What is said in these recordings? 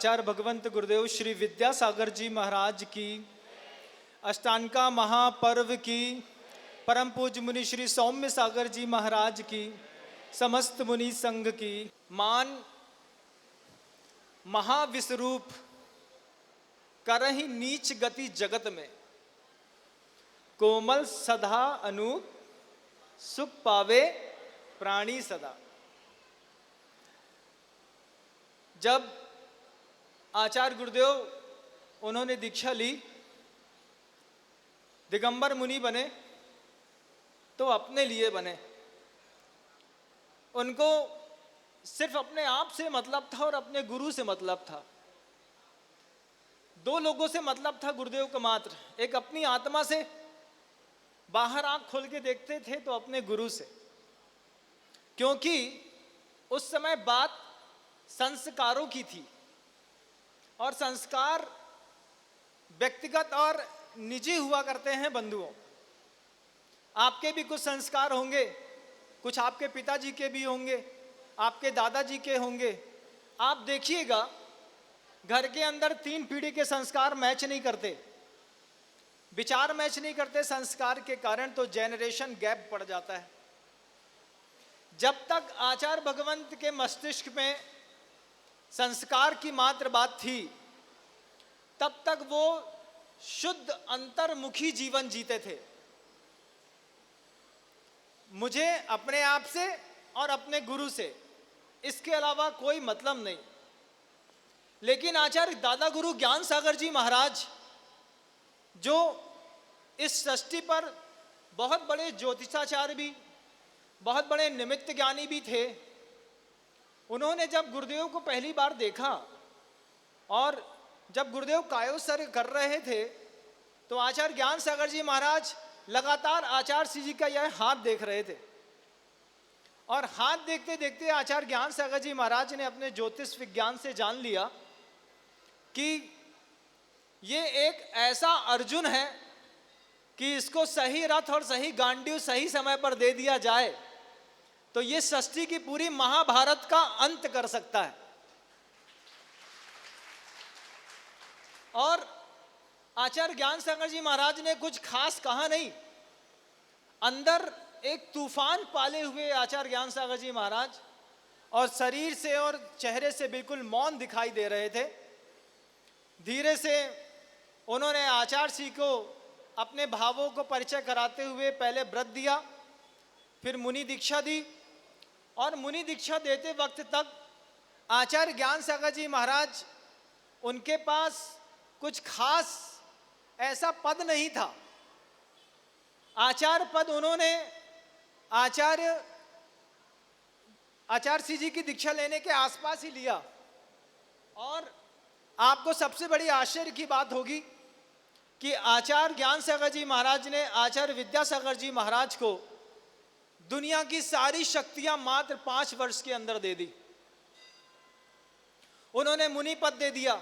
आचार्य भगवंत गुरुदेव श्री विद्यासागर जी महाराज की, अष्टांका महापर्व की, परम पूज्य मुनि श्री सौम्य सागर जी महाराज की, समस्त मुनि संघ की। मान महाविश्वरूप करहि नीच गति जगत में, कोमल सदा अनूप सुख पावे प्राणी सदा। जब आचार्य गुरुदेव उन्होंने दीक्षा ली, दिगंबर मुनि बने, तो अपने लिए बने। उनको सिर्फ अपने आप से मतलब था और अपने गुरु से मतलब था। दो लोगों से मतलब था गुरुदेव का मात्र, एक अपनी आत्मा से, बाहर आंख खोल के देखते थे तो अपने गुरु से, क्योंकि उस समय बात संस्कारों की थी और संस्कार व्यक्तिगत और निजी हुआ करते हैं। बंधुओं, आपके भी कुछ संस्कार होंगे, कुछ आपके पिताजी के भी होंगे, आपके दादाजी के होंगे। आप देखिएगा, घर के अंदर 3 पीढ़ी के संस्कार मैच नहीं करते, विचार मैच नहीं करते संस्कार के कारण, तो जेनरेशन गैप पड़ जाता है। जब तक आचार्य भगवंत के मस्तिष्क में संस्कार की मात्र बात थी, तब तक वो शुद्ध अंतर्मुखी जीवन जीते थे। मुझे अपने आप से और अपने गुरु से, इसके अलावा कोई मतलब नहीं। लेकिन आचार्य दादा गुरु ज्ञान सागर जी महाराज, जो इस सृष्टि पर बहुत बड़े ज्योतिषाचार्य भी, बहुत बड़े निमित्त ज्ञानी भी थे, उन्होंने जब गुरुदेव को पहली बार देखा और जब गुरुदेव कायोत्सर्ग कर रहे थे, तो आचार्य ज्ञान सागर जी महाराज लगातार आचार्य श्री जी का यह हाथ देख रहे थे। और हाथ देखते देखते आचार्य ज्ञान सागर जी महाराज ने अपने ज्योतिष विज्ञान से जान लिया कि ये एक ऐसा अर्जुन है कि इसको सही रथ और सही गांडीव सही समय पर दे दिया जाए तो ये सृष्टि की पूरी महाभारत का अंत कर सकता है। और आचार्य ज्ञान सागर जी महाराज ने कुछ खास कहा नहीं, अंदर एक तूफान पाले हुए आचार्य ज्ञान सागर जी महाराज, और शरीर से और चेहरे से बिल्कुल मौन दिखाई दे रहे थे। धीरे से उन्होंने आचार्य श्री को अपने भावों को परिचय कराते हुए पहले व्रत दिया, फिर मुनि दीक्षा दी। और मुनि दीक्षा देते वक्त तक आचार्य ज्ञान सागर जी महाराज, उनके पास कुछ खास ऐसा पद नहीं था। आचार्य पद उन्होंने आचार्य श्री जी की दीक्षा लेने के आसपास ही लिया। और आपको सबसे बड़ी आश्चर्य की बात होगी कि आचार्य ज्ञान सागर जी महाराज ने आचार्य विद्यासागर जी महाराज को दुनिया की सारी शक्तियां मात्र 5 वर्ष के अंदर दे दी। उन्होंने मुनि पद दे दिया,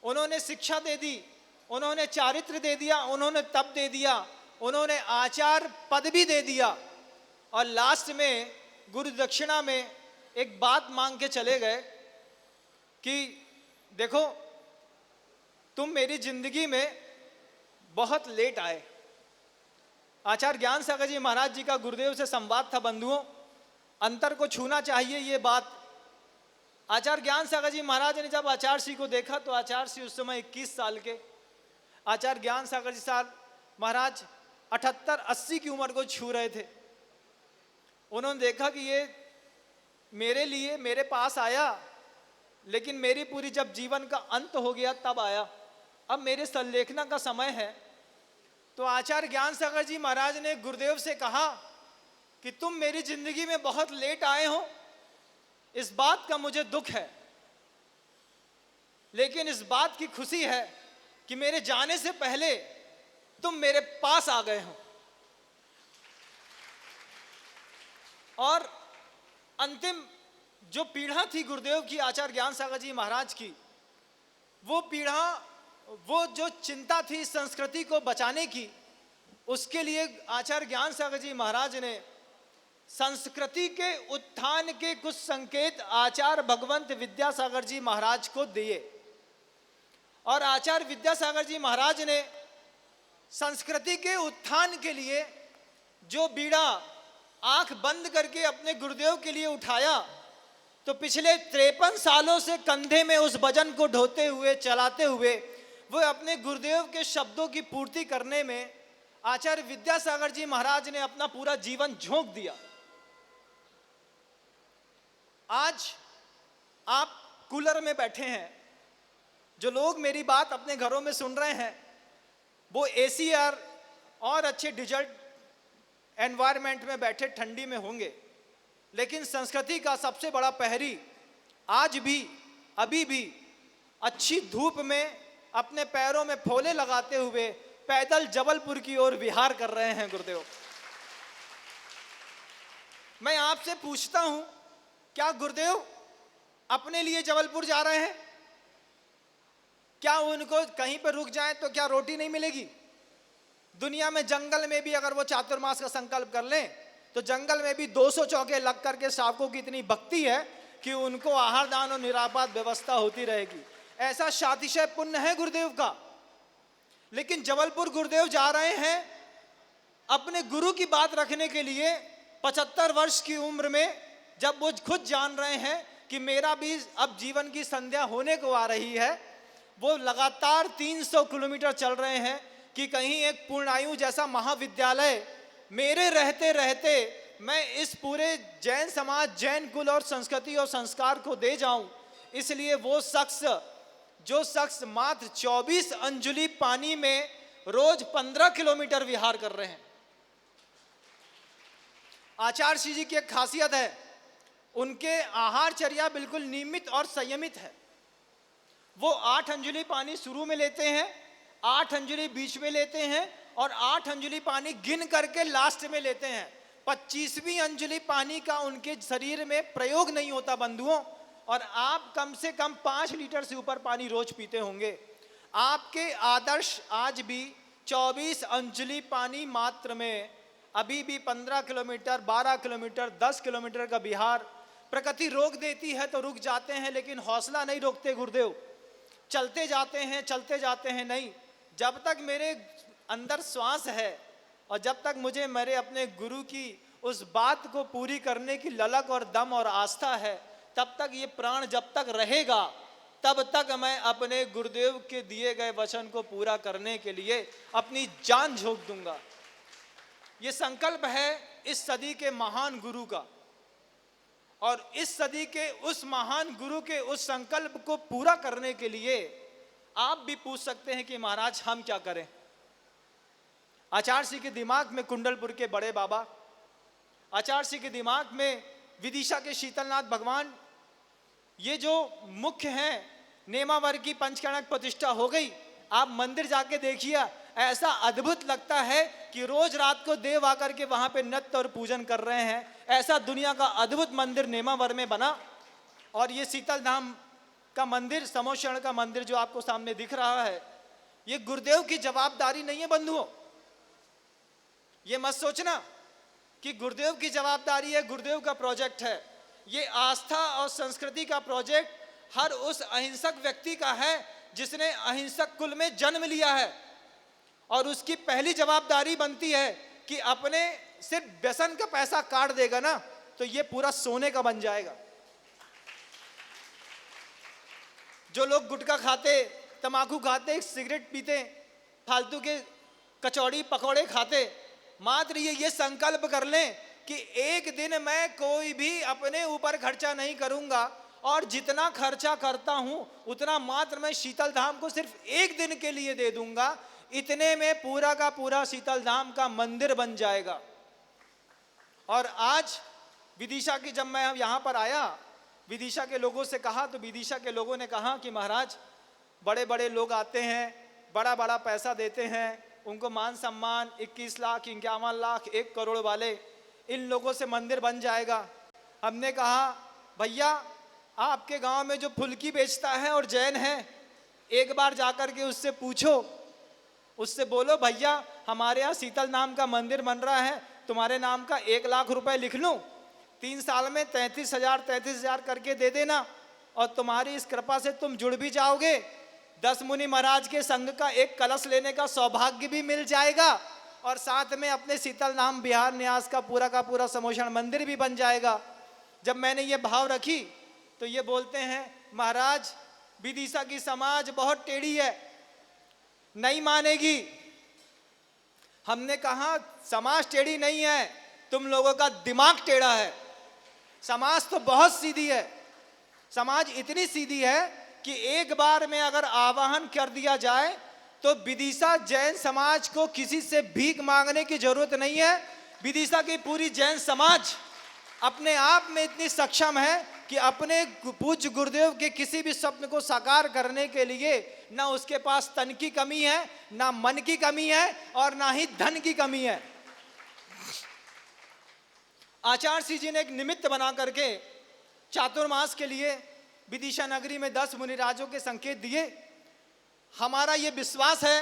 उन्होंने शिक्षा दे दी, उन्होंने चारित्र दे दिया, उन्होंने तप दे दिया, उन्होंने आचार्य पद भी दे दिया। और लास्ट में गुरु दक्षिणा में एक बात मांग के चले गए कि देखो, तुम मेरी जिंदगी में बहुत लेट आए। आचार्य ज्ञान सागर जी महाराज जी का गुरुदेव से संवाद था। बंधुओं, अंतर को छूना चाहिए ये बात। आचार्य ज्ञान सागर जी महाराज ने जब आचार्य श्री को देखा तो आचार्य श्री उस समय 21 साल के, आचार्य ज्ञान सागर जी महाराज 78-80 की उम्र को छू रहे थे। उन्होंने देखा कि ये मेरे लिए मेरे पास आया, लेकिन मेरी पूरी जब जीवन का अंत हो गया तब आया, अब मेरे संलेखना का समय है। तो आचार्य ज्ञान सागर जी महाराज ने गुरुदेव से कहा कि तुम मेरी जिंदगी में बहुत लेट आए हो, इस बात का मुझे दुख है, लेकिन इस बात की खुशी है कि मेरे जाने से पहले तुम मेरे पास आ गए हो। और अंतिम जो पीढ़ा थी गुरुदेव की, आचार्य ज्ञान सागर जी महाराज की, वो पीढ़ा, वो जो चिंता थी संस्कृति को बचाने की, उसके लिए आचार्य ज्ञान सागर जी महाराज ने संस्कृति के उत्थान के कुछ संकेत आचार्य भगवंत विद्यासागर जी महाराज को दिए। और आचार्य विद्यासागर जी महाराज ने संस्कृति के उत्थान के लिए जो बीड़ा आंख बंद करके अपने गुरुदेव के लिए उठाया, तो पिछले 53 सालों से कंधे में उस वजन को ढोते हुए, चलाते हुए, वो अपने गुरुदेव के शब्दों की पूर्ति करने में आचार्य विद्यासागर जी महाराज ने अपना पूरा जीवन झोंक दिया। आज आप कूलर में बैठे हैं, जो लोग मेरी बात अपने घरों में सुन रहे हैं, वो एसीआर और अच्छे डिजर्ट एनवायरनमेंट में बैठे ठंडी में होंगे, लेकिन संस्कृति का सबसे बड़ा प्रहरी आज भी, अभी भी अच्छी धूप में अपने पैरों में फोले लगाते हुए पैदल जबलपुर की ओर विहार कर रहे हैं। गुरुदेव, मैं आपसे पूछता हूं, क्या गुरुदेव अपने लिए जबलपुर जा रहे हैं? क्या उनको कहीं पर रुक जाएं तो क्या रोटी नहीं मिलेगी? दुनिया में जंगल में भी अगर वो चातुर्मास का संकल्प कर लें तो जंगल में भी 200 चौके लग करके सावकों की इतनी भक्ति है कि उनको आहार दान और निरापद व्यवस्था होती रहेगी। ऐसा शातिशय पुण्य है गुरुदेव का। लेकिन जबलपुर गुरुदेव जा रहे हैं अपने गुरु की बात रखने के लिए। 75 वर्ष की उम्र में जब वो खुद जान रहे हैं कि मेरा भी अब जीवन की संध्या होने को आ रही है, वो लगातार 300 किलोमीटर चल रहे हैं कि कहीं एक पूर्णायु जैसा महाविद्यालय मेरे रहते रहते मैं इस पूरे जैन समाज, जैन कुल और संस्कृति और संस्कार को दे जाऊं। इसलिए वो जो शख्स मात्र 24 अंजुलि पानी में रोज 15 किलोमीटर विहार कर रहे हैं। आचार्य श्री जी की एक खासियत है, उनके आहारचर्या बिल्कुल नियमित और संयमित है। वो 8 अंजुलि पानी शुरू में लेते हैं, 8 अंजुलि बीच में लेते हैं और 8 अंजुलि पानी गिन करके लास्ट में लेते हैं। 25वीं अंजुलि पानी का उनके शरीर में प्रयोग नहीं होता बंधुओं। और आप कम से कम 5 लीटर से ऊपर पानी रोज पीते होंगे। आपके आदर्श आज भी 24 अंजुलि पानी मात्र में अभी भी 15 किलोमीटर, 12 किलोमीटर, 10 किलोमीटर का विहार। प्रकृति रोक देती है तो रुक जाते हैं, लेकिन हौसला नहीं रोकते गुरुदेव, चलते जाते हैं नहीं। जब तक मेरे अंदर श्वास है और जब तक मुझे मेरे अपने गुरु की उस बात को पूरी करने की ललक और दम और आस्था है, तब तक ये प्राण जब तक रहेगा, तब तक मैं अपने गुरुदेव के दिए गए वचन को पूरा करने के लिए अपनी जान झोंक दूंगा। ये संकल्प है इस सदी के महान गुरु का, और इस सदी के उस महान गुरु के उस संकल्प को पूरा करने के लिए आप भी पूछ सकते हैं कि महाराज हम क्या करें। आचार्य श्री के दिमाग में कुंडलपुर के बड़े बाबा, आचार्य श्री के दिमाग में विदिशा के शीतलनाथ भगवान, ये जो मुख्य हैं, नेमावर की पंचकणक प्रतिष्ठा हो गई। आप मंदिर जाके देखिए, ऐसा अद्भुत लगता है कि रोज रात को देव आकर के वहां पे नृत्य और पूजन कर रहे हैं। ऐसा दुनिया का अद्भुत मंदिर नेमावर में बना। और ये शीतल धाम का मंदिर, समोशरण का मंदिर जो आपको सामने दिख रहा है, ये गुरुदेव की जवाबदारी नहीं है बंधुओं। ये मत सोचना कि गुरुदेव की जवाबदारी है, गुरुदेव का प्रोजेक्ट है। ये आस्था और संस्कृति का प्रोजेक्ट हर उस अहिंसक व्यक्ति का है जिसने अहिंसक कुल में जन्म लिया है। और उसकी पहली जवाबदारी बनती है कि अपने सिर्फ व्यसन का पैसा काट देगा ना, तो ये पूरा सोने का बन जाएगा। जो लोग गुटखा खाते, तंबाकू खाते, सिगरेट पीते, फालतू के कचौड़ी पकौड़े खाते, मात्र ये संकल्प कर लें कि एक दिन मैं कोई भी अपने ऊपर खर्चा नहीं करूंगा, और जितना खर्चा करता हूं उतना मात्र मैं शीतल धाम को सिर्फ एक दिन के लिए दे दूंगा। इतने में पूरा का पूरा शीतल धाम का मंदिर बन जाएगा। और आज विदिशा की जब मैं यहाँ पर आया, विदिशा के लोगों से कहा, तो विदिशा के लोगों ने कहा कि महाराज बड़े बड़े लोग आते हैं, बड़ा बड़ा पैसा देते हैं, उनको मान सम्मान 21 लाख, 51 लाख, 1 करोड़ वाले, इन लोगों से मंदिर बन जाएगा। हमने कहा भैया आपके गांव में जो फुल्की बेचता है और जैन है, एक बार जाकर के उससे पूछो, उससे बोलो भैया हमारे यहाँ शीतल नाम का मंदिर बन रहा है, तुम्हारे नाम का 1 लाख रुपए लिख लूं, 3 साल में 33,000 करके दे देना, और तुम्हारी इस कृपा से तुम जुड़ भी जाओगे। 10 मुनि महाराज के संग का एक कलश लेने का सौभाग्य भी मिल जाएगा, और साथ में अपने शीतल धाम बिहार न्यास का पूरा समोषण मंदिर भी बन जाएगा। जब मैंने ये भाव रखी तो ये बोलते हैं, महाराज विदिशा की समाज बहुत टेढ़ी है, नहीं मानेगी। हमने कहा समाज टेढ़ी नहीं है, तुम लोगों का दिमाग टेढ़ा है। समाज तो बहुत सीधी है। समाज इतनी सीधी है कि एक बार में अगर आवाहन कर दिया जाए तो विदिशा जैन समाज को किसी से भीख मांगने की जरूरत नहीं है। विदिशा की पूरी जैन समाज अपने आप में इतनी सक्षम है कि अपने पूज्य गुरुदेव के किसी भी स्वप्न को साकार करने के लिए ना उसके पास तन की कमी है, ना मन की कमी है, और ना ही धन की कमी है। आचार्य श्री जी ने एक निमित्त बना करके चातुर्मास के लिए विदिशा नगरी में 10 मुनिराजों के संकेत दिए। हमारा ये विश्वास है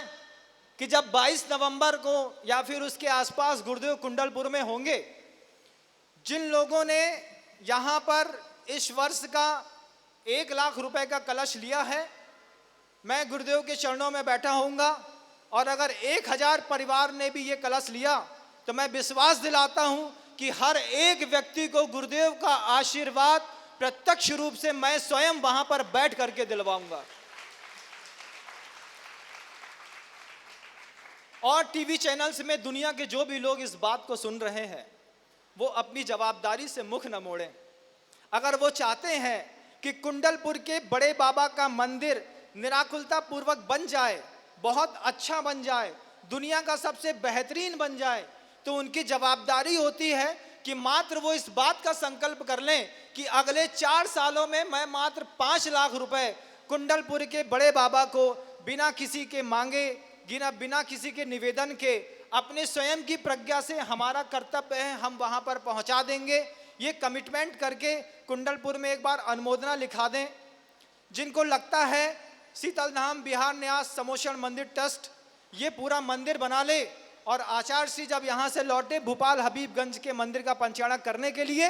कि जब 22 नवंबर को या फिर उसके आसपास गुरुदेव कुंडलपुर में होंगे, जिन लोगों ने यहाँ पर इस वर्ष का 1 लाख रुपए का कलश लिया है, मैं गुरुदेव के चरणों में बैठा होऊंगा, और अगर 1000 परिवार ने भी ये कलश लिया तो मैं विश्वास दिलाता हूं कि हर एक व्यक्ति को गुरुदेव का आशीर्वाद प्रत्यक्ष रूप से मैं स्वयं वहां पर बैठ करके दिलवाऊंगा। और टीवी चैनल्स में दुनिया के जो भी लोग इस बात को सुन रहे हैं, वो अपनी जवाबदारी से मुख न मोड़ें। अगर वो चाहते हैं कि कुंडलपुर के बड़े बाबा का मंदिर निराकुलता पूर्वक बन जाए, बहुत अच्छा बन जाए, दुनिया का सबसे बेहतरीन बन जाए, तो उनकी जवाबदारी होती है कि मात्र वो इस बात का संकल्प कर लें कि अगले 4 सालों में मैं मात्र 5 लाख रुपए कुंडलपुर के बड़े बाबा को बिना किसी के मांगे, बिना किसी के निवेदन के, अपने स्वयं की प्रज्ञा से हमारा कर्तव्य है, हम वहां पर पहुंचा देंगे। ये कमिटमेंट करके कुंडलपुर में एक बार अनुमोदना लिखा दें। जिनको लगता है शीतल धाम बिहार न्यास समोषण मंदिर ट्रस्ट ये पूरा मंदिर बना ले, और आचार्य श्री जब यहाँ से लौटे भोपाल हबीबगंज के मंदिर का पंचाणक करने के लिए,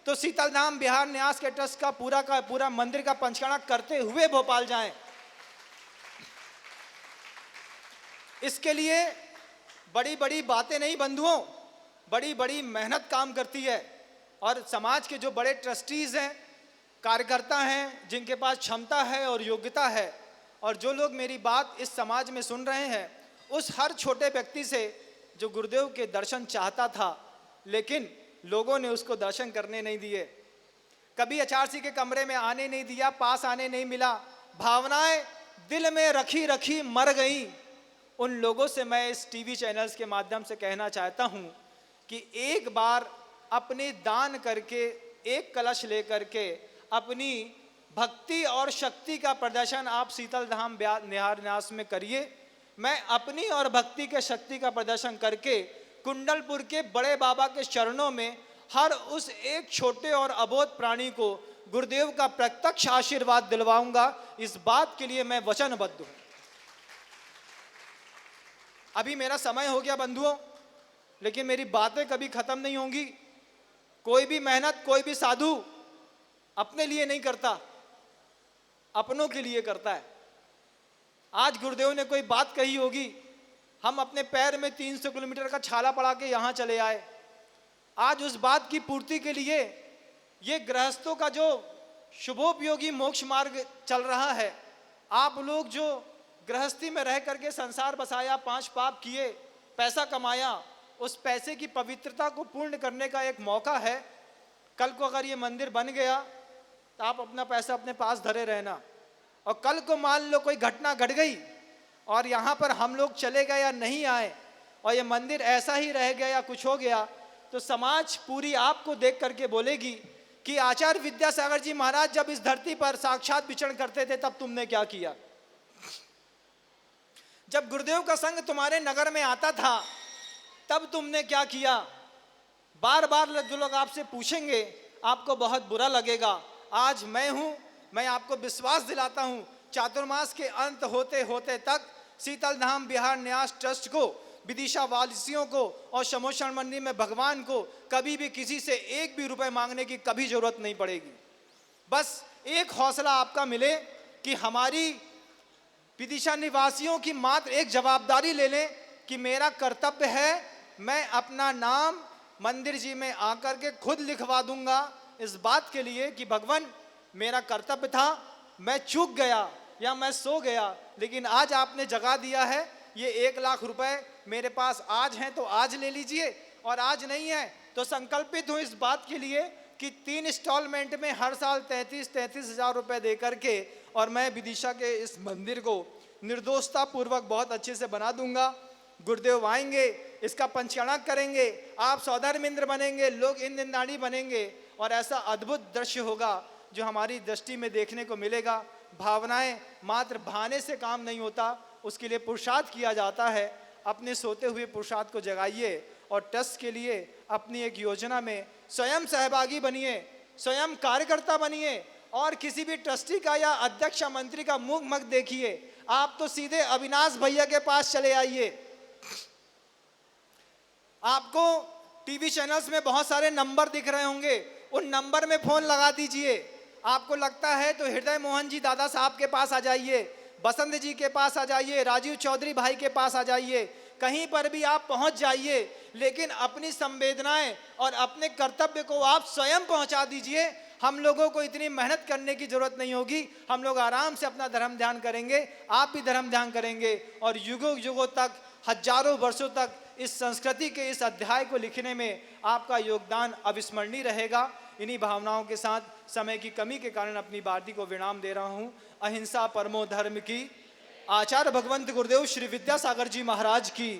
तो शीतल धाम बिहार न्यास के ट्रस्ट का पूरा मंदिर का पंचाणक करते हुए भोपाल जाएं। इसके लिए बड़ी बड़ी बातें नहीं बंधुओं, बड़ी बड़ी मेहनत काम करती है। और समाज के जो बड़े ट्रस्टीज हैं, कार्यकर्ता हैं, जिनके पास क्षमता है और योग्यता है, और जो लोग मेरी बात इस समाज में सुन रहे हैं, उस हर छोटे व्यक्ति से जो गुरुदेव के दर्शन चाहता था, लेकिन लोगों ने उसको दर्शन करने नहीं दिए, कभी आचार्य जी के कमरे में आने नहीं दिया, पास आने नहीं मिला, भावनाएं दिल में रखी रखी मर गई, उन लोगों से मैं इस टीवी चैनल्स के माध्यम से कहना चाहता हूं कि एक बार अपने दान करके, एक कलश लेकर के अपनी भक्ति और शक्ति का प्रदर्शन आप शीतल धाम बिहार न्यास में करिए। मैं अपनी और भक्ति के शक्ति का प्रदर्शन करके कुंडलपुर के बड़े बाबा के चरणों में हर उस एक छोटे और अबोध प्राणी को गुरुदेव का प्रत्यक्ष आशीर्वाद दिलवाऊंगा। इस बात के लिए मैं वचनबद्ध हूं। अभी मेरा समय हो गया बंधुओं, लेकिन मेरी बातें कभी खत्म नहीं होंगी। कोई भी मेहनत, कोई भी साधु अपने लिए नहीं करता, अपनों के लिए करता है। आज गुरुदेव ने कोई बात कही होगी, हम अपने पैर में 300 किलोमीटर का छाला पड़ा के यहाँ चले आए। आज उस बात की पूर्ति के लिए ये गृहस्थों का जो शुभोपयोगी मोक्ष मार्ग चल रहा है, आप लोग जो गृहस्थी में रह करके संसार बसाया, 5 पाप किए, पैसा कमाया, उस पैसे की पवित्रता को पूर्ण करने का एक मौका है। कल को अगर ये मंदिर बन गया तो आप अपना पैसा अपने पास धरे रहना, और कल को मान लो कोई घटना घट गई और यहाँ पर हम लोग चले गए या नहीं आए, और ये मंदिर ऐसा ही रह गया या कुछ हो गया, तो समाज पूरी आपको देख करके बोलेगी कि आचार्य विद्यासागर जी महाराज जब इस धरती पर साक्षात विचरण करते थे तब तुमने क्या किया। जब गुरुदेव का संग तुम्हारे नगर में आता था तब तुमने क्या किया। बार बार जो लोग आपसे पूछेंगे आपको बहुत बुरा लगेगा। आज मैं हूं, मैं आपको विश्वास दिलाता हूं, चातुर्मास के अंत होते होते तक शीतल धाम बिहार न्यास ट्रस्ट को विदिशा वासियों को और समोषण मंदिर में भगवान को कभी भी किसी से एक भी रुपए मांगने की कभी जरूरत नहीं पड़ेगी। बस एक हौसला आपका मिले कि हमारी विदिशा निवासियों की मात्र एक जवाबदारी ले लें कि मेरा कर्तव्य है, मैं अपना नाम मंदिर जी में आकर के खुद लिखवा दूंगा, इस बात के लिए कि भगवान मेरा कर्तव्य था, मैं चूक गया या मैं सो गया, लेकिन आज आपने जगा दिया है। ये 1 लाख रुपए मेरे पास आज हैं तो आज ले लीजिए, और आज नहीं है तो संकल्पित हूँ इस बात के लिए कि 3 इंस्टॉलमेंट में हर साल 33 हज़ार रुपए दे करके और मैं विदिशा के इस मंदिर को निर्दोषता पूर्वक बहुत अच्छे से बना दूंगा। गुरुदेव आएंगे, इसका पंचकणक करेंगे, आप सौधर्मिंद्र बनेंगे, लोग इंद्रदानी बनेंगे, और ऐसा अद्भुत दृश्य होगा जो हमारी दृष्टि में देखने को मिलेगा। भावनाएं मात्र बहाने से काम नहीं होता, उसके लिए पुरुषार्थ किया जाता है। अपने सोते हुए पुरुषार्थ को जगाइए और ट्रस्ट के लिए अपनी एक योजना में स्वयं सहभागी बनिए, स्वयं कार्यकर्ता बनिए, और किसी भी ट्रस्टी का या अध्यक्ष या मंत्री का मुंह मत देखिए। आप तो सीधे अविनाश भैया के पास चले आइए। आपको टीवी चैनल्स में बहुत सारे नंबर दिख रहे होंगे, उन नंबर में फोन लगा दीजिए। आपको लगता है तो हृदय मोहन जी दादा साहब के पास आ जाइए, बसंत जी के पास आ जाइए, राजीव चौधरी भाई के पास आ जाइए, कहीं पर भी आप पहुंच जाइए, लेकिन अपनी संवेदनाएं और अपने कर्तव्य को आप स्वयं पहुंचा दीजिए। हम लोगों को इतनी मेहनत करने की जरूरत नहीं होगी, हम लोग आराम से अपना धर्म ध्यान करेंगे, आप भी धर्म ध्यान करेंगे, और युगों युगों तक, हजारों वर्षों तक इस संस्कृति के इस अध्याय को लिखने में आपका योगदान अविस्मरणीय रहेगा। इन्हीं भावनाओं के साथ समय की कमी के कारण अपनी वार्ता को विराम दे रहा हूं। अहिंसा परमो धर्म की। आचार्य भगवंत गुरुदेव श्री विद्यासागर जी महाराज की।